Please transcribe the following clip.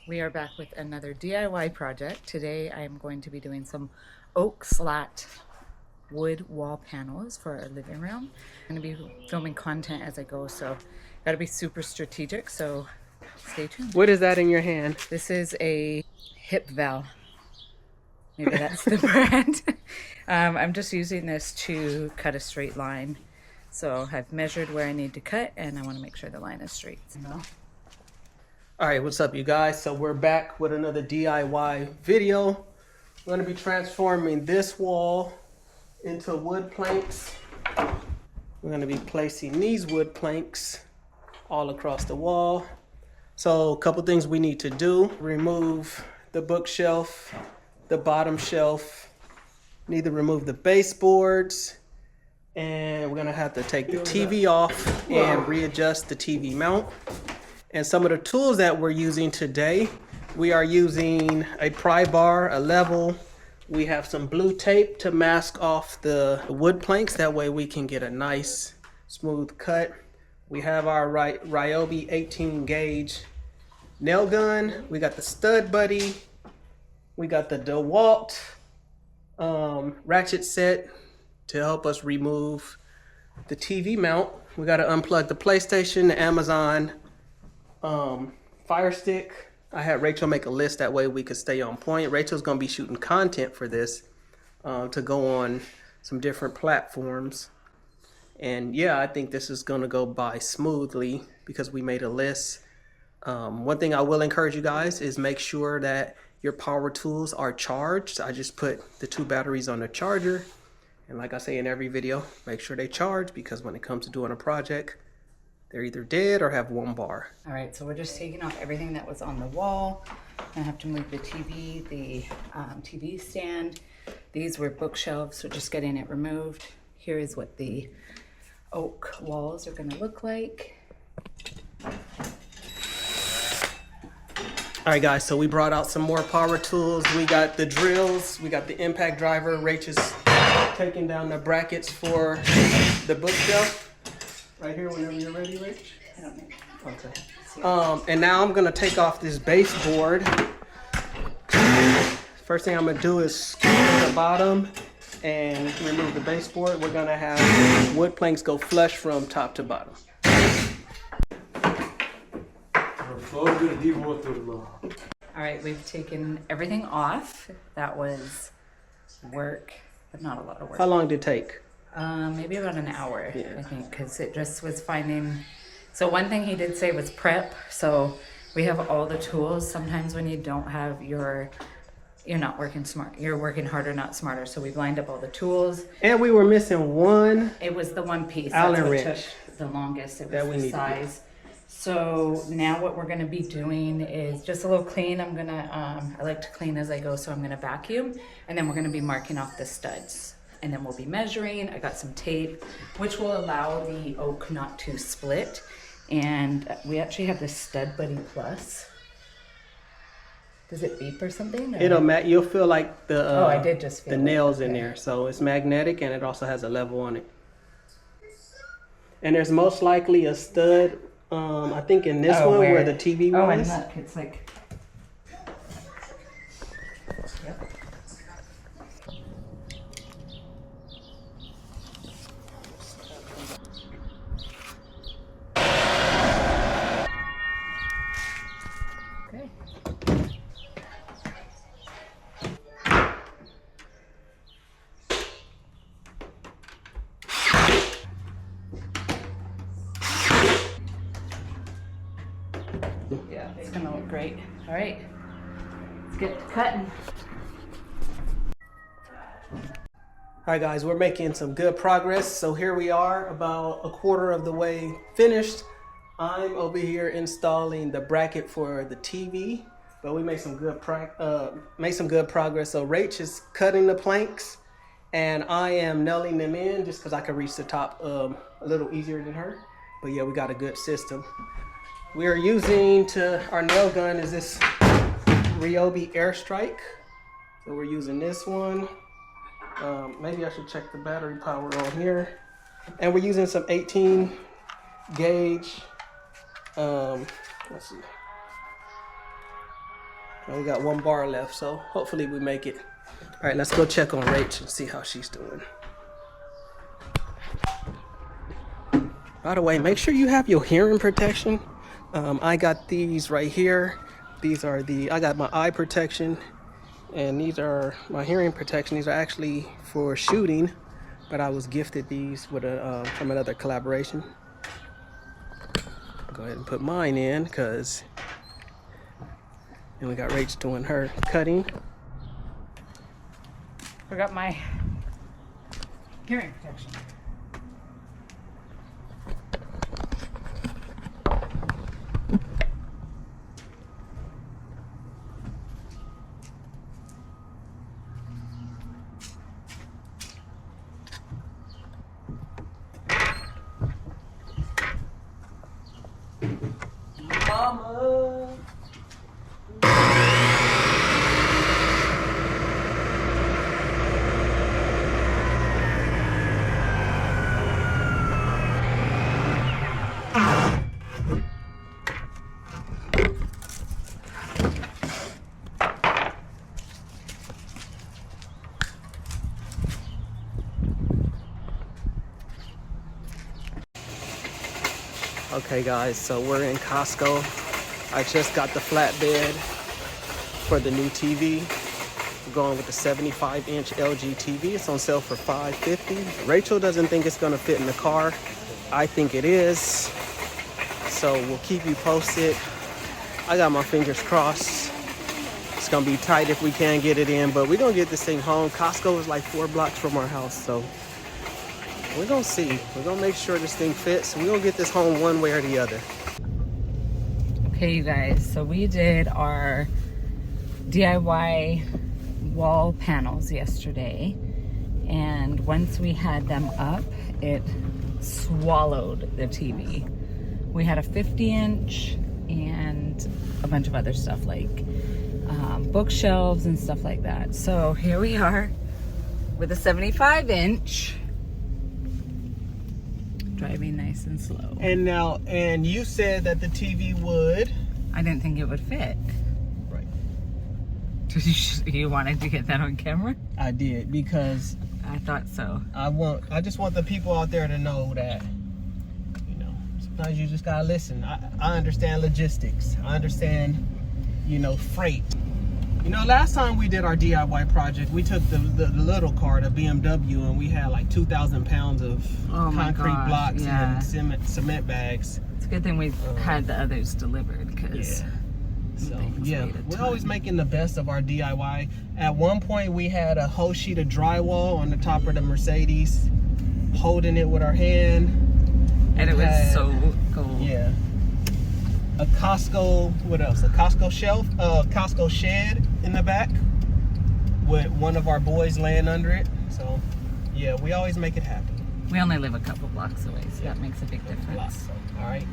We are back with another DIY project. Today I am going to be doing some oak slat wood wall panels for our living room. I'm going to be filming content as I go, so got to be super strategic, so stay tuned. What is that in your hand? This is a hip val. Maybe that's the brand. I'm just using this to cut a straight line. So I've measured where I need to cut and I want to make sure the line is straight. All right, what's up you guys? So we're back with another DIY video. We're going to be transforming this wall into wood planks. We're going to be placing these wood planks all across the wall. So a couple things we need to do. Remove the bookshelf, the bottom shelf. Need to remove the baseboards. And we're going to have to take the TV off and readjust the TV mount. And some of the tools that we're using today, we are using a pry bar, a level. We have some blue tape to mask off the wood planks. That way we can get a nice smooth cut. We have our Ryobi 18 gauge nail gun. We got the stud buddy. We got the DeWalt ratchet set to help us remove the TV mount. We got to unplug the PlayStation, the Amazon Fire Stick. I had Rachel make a list, that way we could stay on point. Rachel's gonna be shooting content for this to go on some different platforms. And yeah, I think this is gonna go by smoothly because we made a list. One thing I will encourage you guys is make sure that your power tools are charged. I just put the 2 batteries on the charger. And like I say in every video, make sure they charge, because when it comes to doing a project, they're either dead or have 1 bar. All right, so we're just taking off everything that was on the wall. I have to move the TV, the TV stand. These were bookshelves, so just getting it removed. Here is what the oak walls are gonna look like. All right guys, so we brought out some more power tools. We got the drills, we got the impact driver. Rach is taking down the brackets for the bookshelf. Right here, whenever you're ready, Rich. I don't know. Okay. And now I'm gonna take off this baseboard. First thing I'm gonna do is scoop the bottom and remove the baseboard. We're gonna have wood planks go flush from top to bottom. All right, we've taken everything off. That was work, but not a lot of work. How long did it take? Maybe about an hour, yeah. I think, because it just was finding. So one thing he did say was prep. So we have all the tools. Sometimes when you don't have you're not working smart. You're working harder, not smarter. So we lined up all the tools. And we were missing one. It was the one piece. Allen That's what wrench. took the longest. It was the size. So now what we're going to be doing is just a little clean. I'm going to, I like to clean as I go. So I'm going to vacuum, and then we're going to be marking off the studs. And then we'll be measuring. I got some tape, which will allow the oak not to split. And we actually have this Stud Buddy Plus. Does it beep or something? Or? You'll feel like the I did just feel the nails in there. So it's magnetic, and it also has a level on it. And there's most likely a stud. I think in this one where the TV was. Oh, and look, it's like. Yep. Okay. Yeah, it's gonna look great. All right, let's get to cutting. All right guys, we're making some good progress. So here we are, about a quarter of the way finished. I'm over here installing the bracket for the TV, but we made some good progress. So Rach is cutting the planks, and I am nailing them in just because I can reach the top a little easier than her. But yeah, we got a good system. We are using our nail gun is this Ryobi Airstrike. So we're using this one. Maybe I should check the battery power on here. And we're using some 18 gauge, let's see. And we got 1 bar left, so hopefully we make it. All right, let's go check on Rach and see how she's doing. By the way, make sure you have your hearing protection. I got these right here. These are I got my eye protection, and these are my hearing protection. These are actually for shooting, but I was gifted these with from another collaboration. Go ahead and put mine in, because and we got Rach doing her cutting. Forgot my hearing protection. Mama. Okay guys, so we're in Costco. I just got the flatbed for the new TV. We're going with the 75-inch LG TV. It's on sale for $550. Rachel doesn't think it's gonna fit in the car. I think it is. So we'll keep you posted. I got my fingers crossed. It's gonna be tight if we can get it in, but we're gonna get this thing home. Costco is like 4 blocks from our house, so we're gonna see. We're gonna make sure this thing fits. We're gonna get this home one way or the other. Okay, you guys, so we did our DIY wall panels yesterday, and once we had them up, it swallowed the TV. We had a 50-inch and a bunch of other stuff like bookshelves and stuff like that. So here we are with a 75-inch. Driving nice and slow. And you said that the TV would. I didn't think it would fit. Right. You wanted to get that on camera? I did, because I thought so. I just want the people out there to know that, you know, sometimes you just gotta listen. I understand logistics. I understand, you know, freight. You know, last time we did our DIY project, we took the little car, the BMW, and we had like 2,000 pounds of concrete blocks and cement bags. It's a good thing we had the others delivered, because we're always making the best of our DIY. At one point, we had a whole sheet of drywall on the top of the Mercedes, holding it with our hand. And it was so cool. Yeah. A Costco, what else? A Costco shelf, Costco shed in the back with one of our boys laying under it. So, yeah, we always make it happen. We only live a couple blocks away, so that makes a big difference. All right.